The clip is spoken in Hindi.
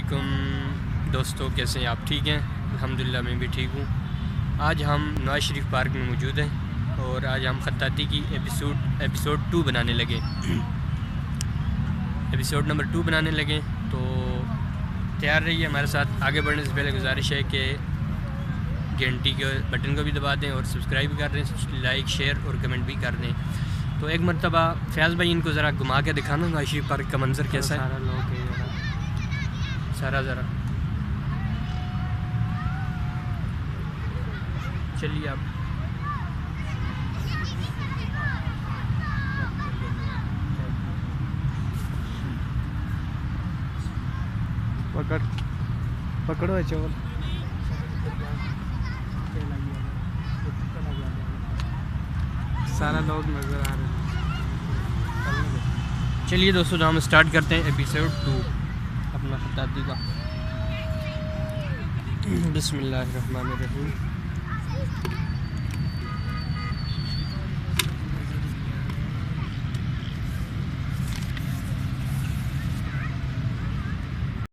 अस्सलामुअलैकुम दोस्तों, कैसे हैं आप? ठीक हैं? अल्हम्दुलिल्लाह मैं भी ठीक हूँ। आज हम नवाज शरीफ पार्क में मौजूद हैं और आज हम ख़त्ताती की एपिसोड 2 बनाने लगे। एपिसोड नंबर 2 बनाने लगे, तो तैयार रहिए हमारे साथ। आगे बढ़ने से पहले गुजारिश है कि घंटी के बटन को भी दबा दें और सब्सक्राइब भी कर दें, लाइक शेयर और कमेंट भी कर दें। तो एक मरतबा फैज़ भाई इनको ज़रा घुमा के दिखाना नवाज शरीफ पार्क का मंजर कैसा है। सारा लोग सारा ज़रा चलिए आप। पकड़ो चोल। सारा लोग नजर आ रहे हैं। चलिए दोस्तों, हम स्टार्ट करते हैं एपिसोड 2 अपना ख़त्ताती का। बिस्मिल्लाहिर्रहमानिर्रहीम।